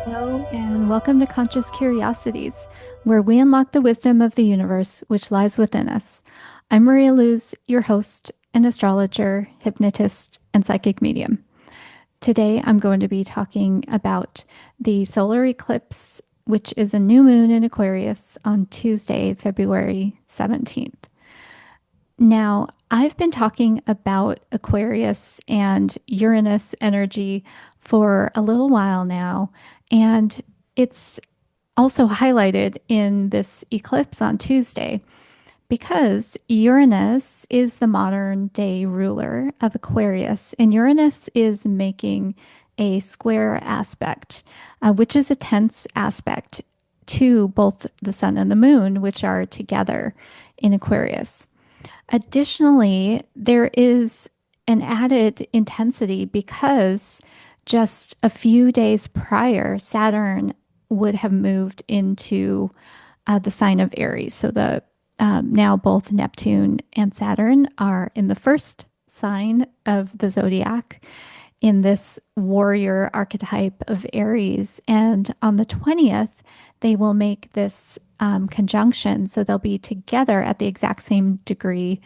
Hello, and welcome to Conscious Curiosities, where we unlock the wisdom of the universe which lies within us. I'm Maria Luz, your host, an astrologer, hypnotist, and psychic medium. Today, I'm going to be talking about the solar eclipse, which is a new moon in Aquarius on Tuesday, February 17th. Now, I've been talking about Aquarius and Uranus energy for a little while now, and it's also highlighted in this eclipse on Tuesday because Uranus is the modern day ruler of Aquarius, and Uranus is making a square aspect, which is a tense aspect to both the sun and the moon, which are together in Aquarius. Additionally, there is an added intensity because just a few days prior, Saturn would have moved into the sign of Aries. So the now both Neptune and Saturn are in the first sign of the zodiac in this warrior archetype of Aries. And on the 20th, they will make this conjunction. So they'll be together at the exact same degree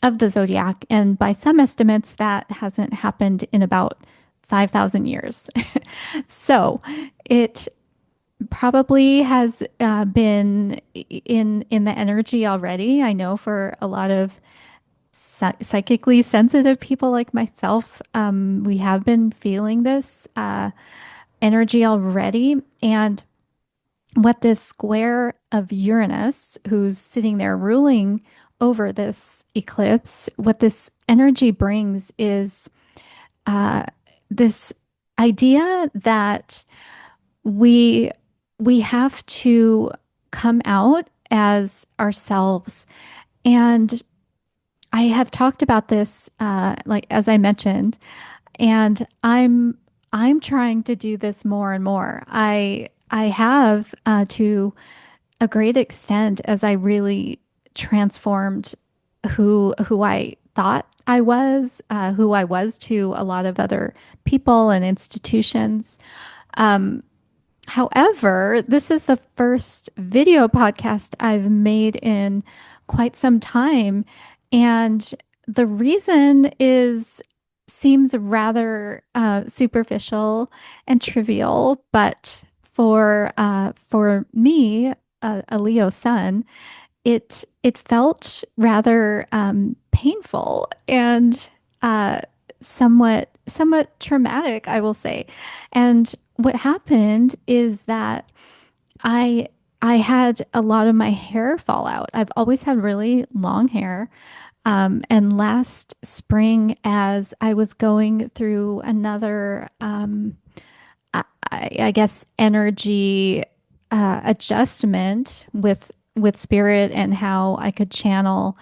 of the zodiac. And by some estimates, that hasn't happened in about 5,000 years. So it probably has been in the energy already. I know for a lot of psychically sensitive people like myself, we have been feeling this energy already. And what this square of Uranus, who's sitting there ruling over this eclipse, what this energy brings is this idea that we we have to come out as ourselves. And I have talked about this, like as I mentioned, and I'm trying to do this more and more. I have to a great extent as I really transformed who I thought I was, who I was to a lot of other people and institutions. Um, However, this is the first video podcast I've made in quite some time. And the reason is seems rather superficial and trivial, but for me, a Leo sun, it felt rather painful and somewhat traumatic, I will say. And what happened is that I I had a lot of my hair fall out. I've always had really long hair. And last spring, as I was going through another, I guess, energy adjustment with spirit and how I could channel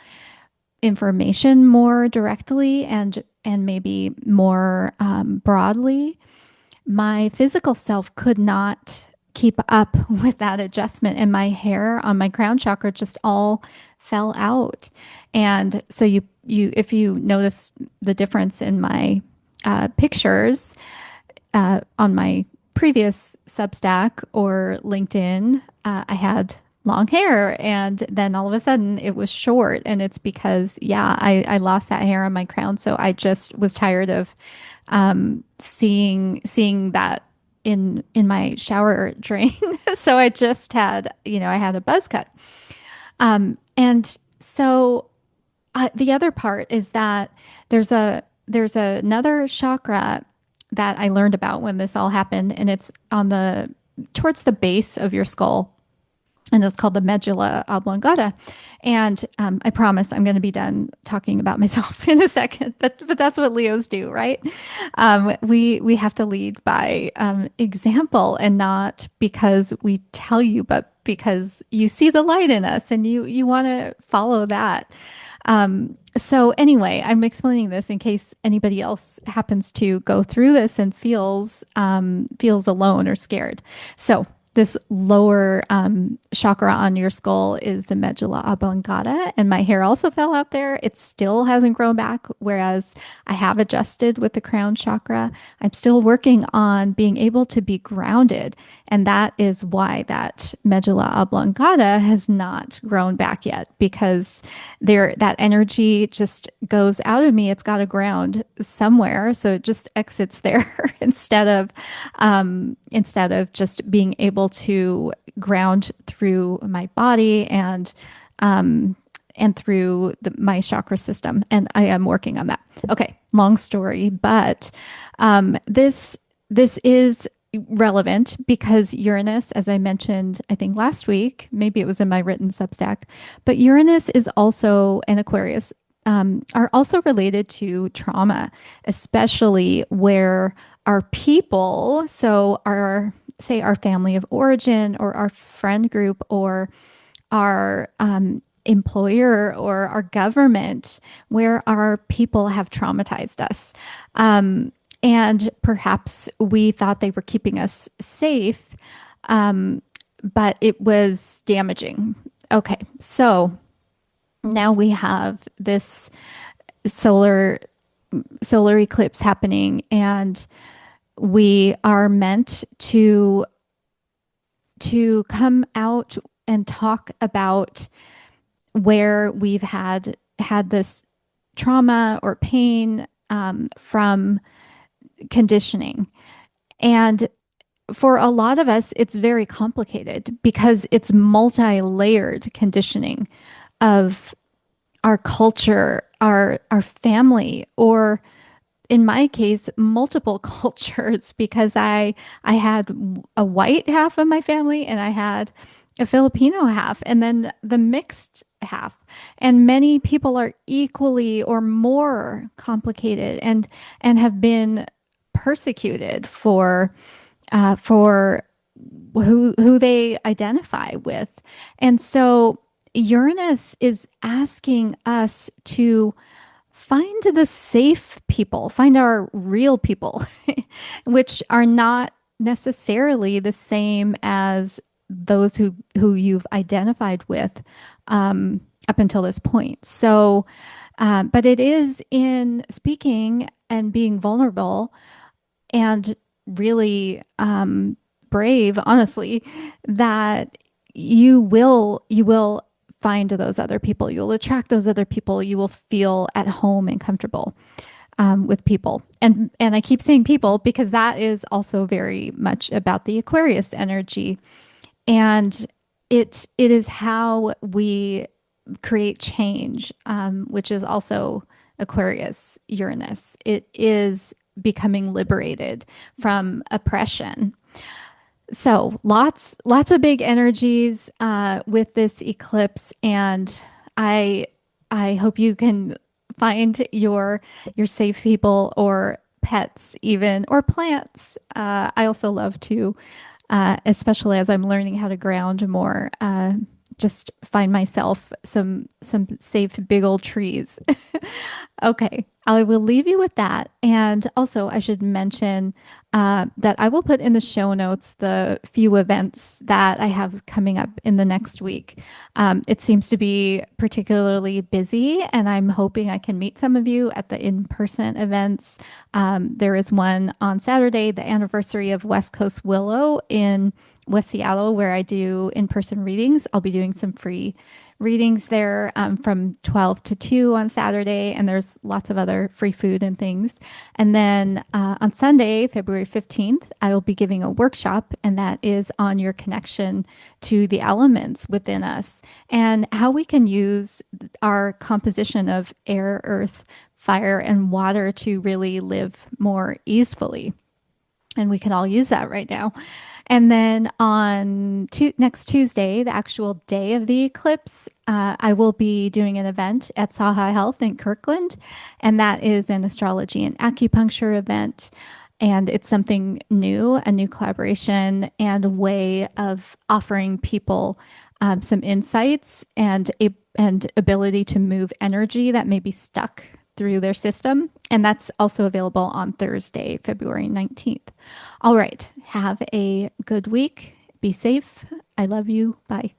information more directly and maybe more broadly, my physical self could not keep up with that adjustment, and my hair on my crown chakra just all fell out. And so you if you notice the difference in my pictures on my previous Substack or LinkedIn, I had long hair, and then all of a sudden it was short. And it's because, yeah, I lost that hair on my crown. So I just was tired of seeing that in my shower drain. So I just had, I had a buzz cut. And so the other part is that there's another chakra that I learned about when this all happened, and it's on the towards the base of your skull, and it's called the medulla oblongata. And I promise I'm going to be done talking about myself in a second, but that's what Leos do, right? We have to lead by example, and not because we tell you, but because you see the light in us and you want to follow that. So anyway, I'm explaining this in case anybody else happens to go through this and feels alone or scared. So this lower chakra on your skull is the medulla oblongata, and my hair also fell out there. It still hasn't grown back, whereas I have adjusted with the crown chakra. I'm still working on being able to be grounded, and that is why that medulla oblongata has not grown back yet, because there that energy just goes out of me. It's got to ground somewhere, so it just exits there instead of just being able to ground through my body and through my chakra system. And I am working on that. Okay, long story, but this is relevant because Uranus, as I mentioned, I think last week, maybe it was in my written Substack, but Uranus is also an Aquarius. Are also related to trauma, especially where our people, so our, say, our family of origin or our friend group or our employer or our government, where our people have traumatized us. And perhaps we thought they were keeping us safe, but it was damaging. Okay, so now we have this solar solar eclipse happening, and we are meant to come out and talk about where we've had this trauma or pain from conditioning. And for a lot of us, it's very complicated because it's multi-layered conditioning of our culture, our family, or in my case, multiple cultures, because I had a white half of my family and I had a Filipino half and then the mixed half. And many people are equally or more complicated and have been persecuted for who they identify with. And so Uranus is asking us to find the safe people, find our real people, which are not necessarily the same as those who you've identified with up until this point. So, but it is in speaking and being vulnerable and really brave, honestly, that you will find those other people. You'll attract those other people. You will feel at home and comfortable with people. And I keep saying people because that is also very much about the Aquarius energy. And it is how we create change, which is also Aquarius Uranus. It is becoming liberated from oppression. So lots of big energies with this eclipse, and I I hope you can find your safe people or pets even or plants. I also love to, especially as I'm learning how to ground more. Just find myself some safe big old trees. Okay, I will leave you with that. And also, I should mention that I will put in the show notes the few events that I have coming up in the next week. It seems to be particularly busy, and I'm hoping I can meet some of you at the in-person events. There is one on Saturday, the anniversary of West Coast Willow in West Seattle, where I do in-person readings. I'll be doing some free readings there from 12 to 2 on Saturday, and there's lots of other free food and things. And then on Sunday, February 15th, I will be giving a workshop, and that is on your connection to the elements within us and how we can use our composition of air, earth, fire, and water to really live more easefully. And we can all use that right now. And then on next Tuesday, the actual day of the eclipse, I will be doing an event at Saha Health in Kirkland. And that is an astrology and acupuncture event. And it's something new, a new collaboration and a way of offering people some insights and ability to move energy that may be stuck through their system. And that's also available on Thursday, February 19th. All right. Have a good week. Be safe. I love you. Bye.